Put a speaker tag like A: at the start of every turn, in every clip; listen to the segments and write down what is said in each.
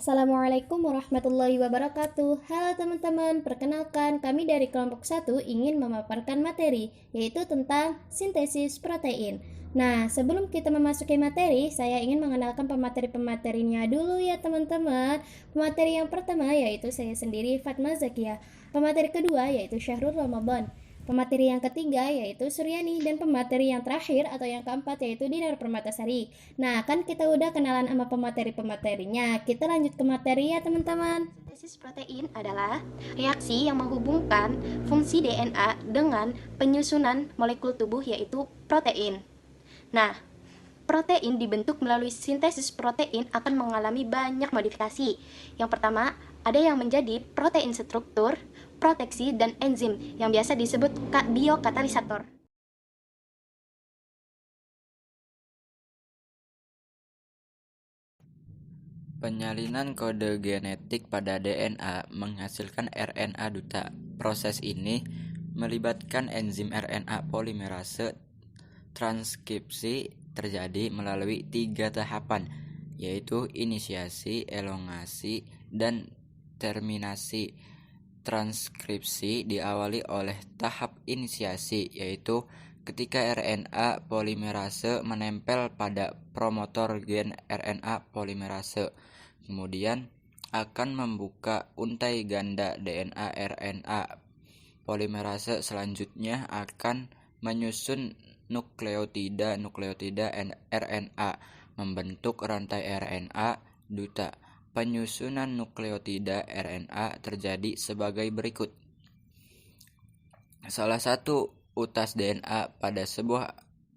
A: Assalamualaikum warahmatullahi wabarakatuh. Halo teman-teman, perkenalkan kami dari kelompok 1 ingin memaparkan materi, yaitu tentang sintesis protein. Nah, sebelum kita memasuki materi, saya ingin mengenalkan pemateri-pematerinya dulu ya teman-teman. Pemateri yang pertama yaitu saya sendiri, Fatma Zakia. Pemateri kedua yaitu Syahrul Ramadan. Pemateri yang ketiga yaitu Suryani, dan pemateri yang terakhir atau yang keempat yaitu Dinar Permatasari. Nah, kan kita udah kenalan sama pemateri-pematerinya. Kita lanjut ke materi ya, teman-teman.
B: Sintesis protein adalah reaksi yang menghubungkan fungsi DNA dengan penyusunan molekul tubuh yaitu protein. Nah, protein dibentuk melalui sintesis protein akan mengalami banyak modifikasi. Yang pertama, ada yang menjadi protein struktur, proteksi, dan enzim yang biasa disebut biokatalisator.
C: Penyalinan kode genetik pada DNA menghasilkan RNA duta. Proses ini melibatkan enzim RNA polimerase. Transkripsi terjadi melalui 3 tahapan, yaitu inisiasi, elongasi, dan terminasi. Transkripsi diawali oleh tahap inisiasi, yaitu ketika RNA polimerase menempel pada promotor gen RNA polimerase. Kemudian akan membuka untai ganda DNA RNA polimerase. Selanjutnya akan menyusun nukleotida RNA membentuk rantai RNA duta. Penyusunan nukleotida RNA terjadi sebagai berikut. Salah satu utas DNA pada sebuah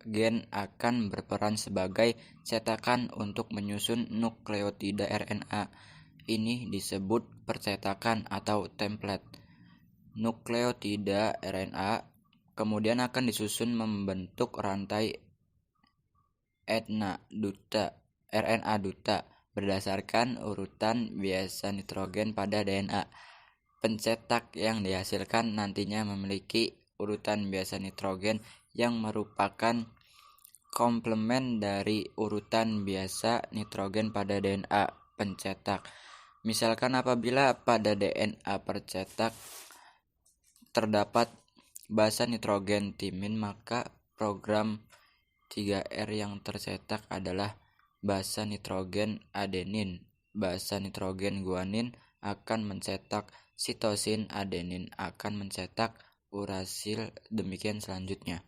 C: gen akan berperan sebagai cetakan untuk menyusun nukleotida RNA. Ini disebut percetakan atau template. Nukleotida RNA kemudian akan disusun membentuk rantai RNA duta berdasarkan urutan biasa nitrogen pada DNA. Pencetak yang dihasilkan nantinya memiliki urutan biasa nitrogen yang merupakan komplement dari urutan biasa nitrogen pada DNA pencetak. Misalkan apabila pada DNA percetak terdapat basa nitrogen timin, maka program 3R yang tercetak adalah basa nitrogen adenin. Basa nitrogen guanin akan mencetak sitosin, adenin akan mencetak urasil, demikian selanjutnya.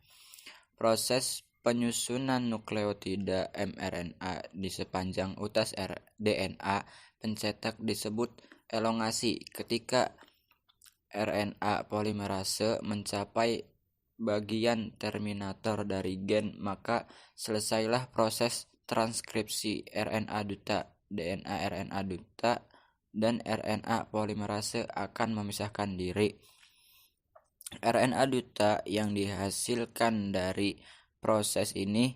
C: Proses penyusunan nukleotida mRNA di sepanjang utas DNA pencetak disebut elongasi. Ketika RNA polimerase mencapai bagian terminator dari gen, maka selesailah proses transkripsi RNA duta. DNA RNA duta dan RNA polimerase akan memisahkan diri. RNA duta yang dihasilkan dari proses ini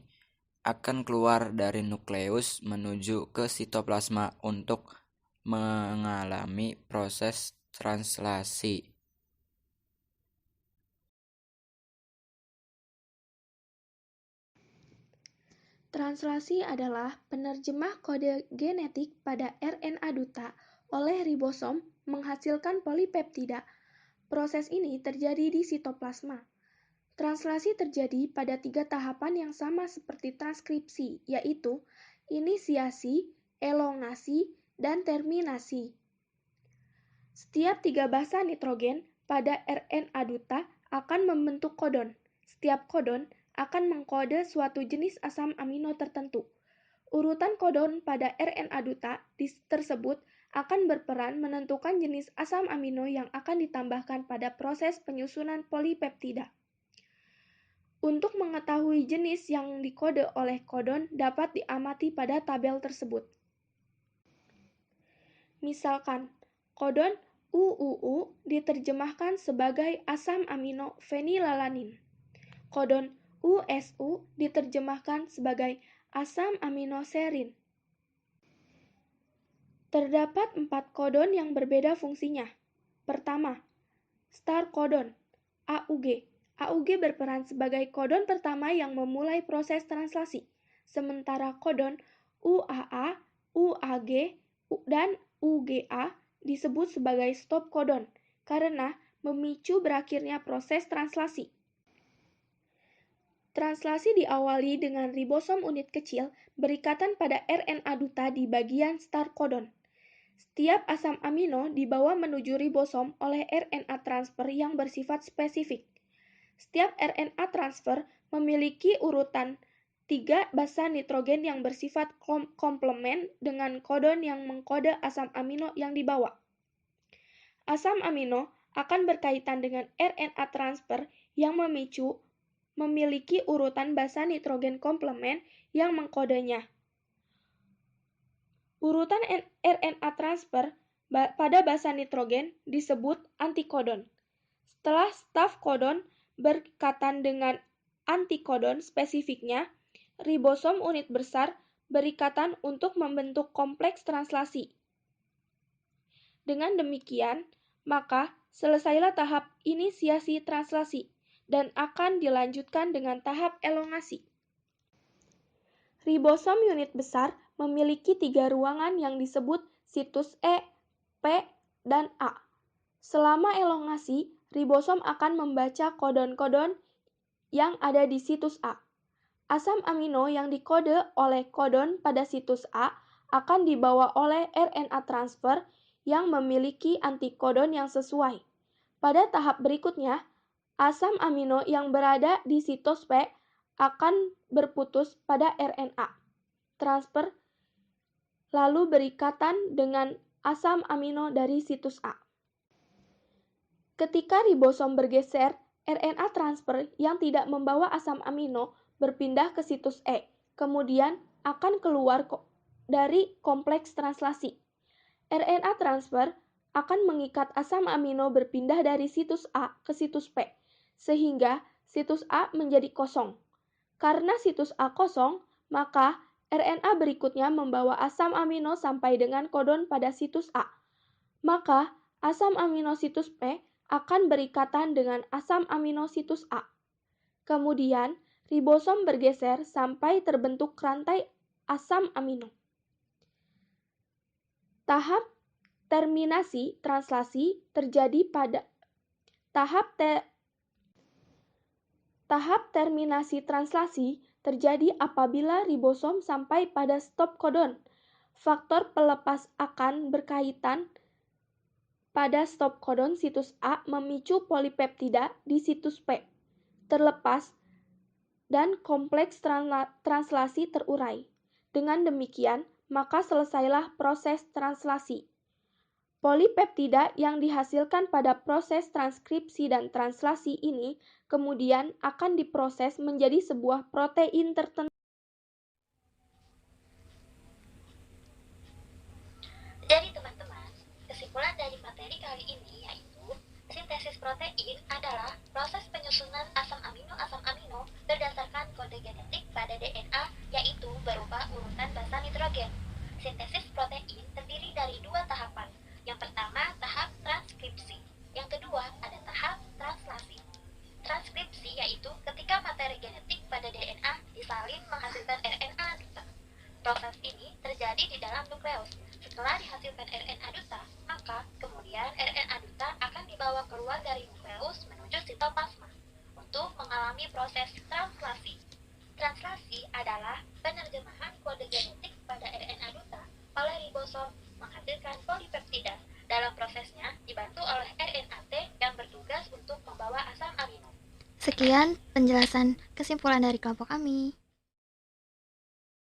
C: akan keluar dari nukleus menuju ke sitoplasma untuk mengalami proses translasi.
D: Translasi adalah penerjemah kode genetik pada RNA duta oleh ribosom menghasilkan polipeptida. Proses ini terjadi di sitoplasma. Translasi terjadi pada 3 tahapan yang sama seperti transkripsi, yaitu inisiasi, elongasi, dan terminasi. Setiap 3 basa nitrogen pada RNA duta akan membentuk kodon. Setiap kodon akan mengkode suatu jenis asam amino tertentu. Urutan kodon pada RNA duta tersebut akan berperan menentukan jenis asam amino yang akan ditambahkan pada proses penyusunan polipeptida. Untuk mengetahui jenis yang dikode oleh kodon dapat diamati pada tabel tersebut. Misalkan, kodon UUU diterjemahkan sebagai asam amino fenilalanin. Kodon USU diterjemahkan sebagai asam amino serin. Terdapat 4 kodon yang berbeda fungsinya. Pertama, start kodon AUG. AUG berperan sebagai kodon pertama yang memulai proses translasi, sementara kodon UAA, UAG, dan UGA disebut sebagai stop codon karena memicu berakhirnya proses translasi. Translasi diawali dengan ribosom unit kecil berikatan pada RNA duta di bagian start codon. Setiap asam amino dibawa menuju ribosom oleh RNA transfer yang bersifat spesifik. Setiap RNA transfer memiliki urutan 3 basa nitrogen yang bersifat komplement dengan kodon yang mengkode asam amino yang dibawa. Asam amino akan berkaitan dengan RNA transfer yang memiliki urutan basa nitrogen komplement yang mengkodenya. Urutan RNA transfer pada basa nitrogen disebut antikodon. Setelah staf kodon berkaitan dengan antikodon spesifiknya, ribosom unit besar berikatan untuk membentuk kompleks translasi. Dengan demikian, maka selesailah tahap inisiasi translasi dan akan dilanjutkan dengan tahap elongasi. Ribosom unit besar memiliki 3 ruangan yang disebut situs E, P, dan A. Selama elongasi, ribosom akan membaca kodon-kodon yang ada di situs A. Asam amino yang dikode oleh kodon pada situs A akan dibawa oleh RNA transfer yang memiliki antikodon yang sesuai. Pada tahap berikutnya, asam amino yang berada di situs P akan berputus pada RNA transfer lalu berikatan dengan asam amino dari situs A. Ketika ribosom bergeser, RNA transfer yang tidak membawa asam amino berpindah ke situs E, kemudian akan keluar dari kompleks translasi. RNA transfer akan mengikat asam amino berpindah dari situs A ke situs P, sehingga situs A menjadi kosong. Karena situs A kosong, maka RNA berikutnya membawa asam amino sampai dengan kodon pada situs A. Maka, asam amino situs P akan berikatan dengan asam amino situs A. Kemudian, ribosom bergeser sampai terbentuk rantai asam amino. Tahap terminasi translasi terjadi pada Tahap terminasi translasi terjadi apabila ribosom sampai pada stop codon. Faktor pelepas akan berkaitan pada stop codon situs A memicu polipeptida di situs P terlepas dan kompleks translasi terurai. Dengan demikian, maka selesailah proses translasi. Polipeptida yang dihasilkan pada proses transkripsi dan translasi ini kemudian akan diproses menjadi sebuah protein tertentu.
E: Jadi teman-teman, kesimpulan dari materi kali ini yaitu sintesis protein adalah proses penyusunan asam amino berdasarkan kode genetik pada DNA yaitu berupa urutan basa nitrogen. Sintesis protein terdiri dari 2 tahapan. Yang pertama, tahap transkripsi. Yang kedua, ada tahap translasi. Transkripsi yaitu ketika materi genetik pada DNA disalin menghasilkan RNA duta. Proses ini terjadi di dalam nukleus. Setelah dihasilkan RNA duta, maka kemudian RNA duta akan dibawa keluar dari nukleus menuju sitoplasma untuk mengalami proses translasi. Translasi adalah penerjemahan kode genetik pada RNA duta oleh ribosom menghasilkan polipeptida. Dalam prosesnya dibantu oleh RNA-T yang bertugas untuk membawa asam amino.
F: Sekian penjelasan kesimpulan dari kelompok kami.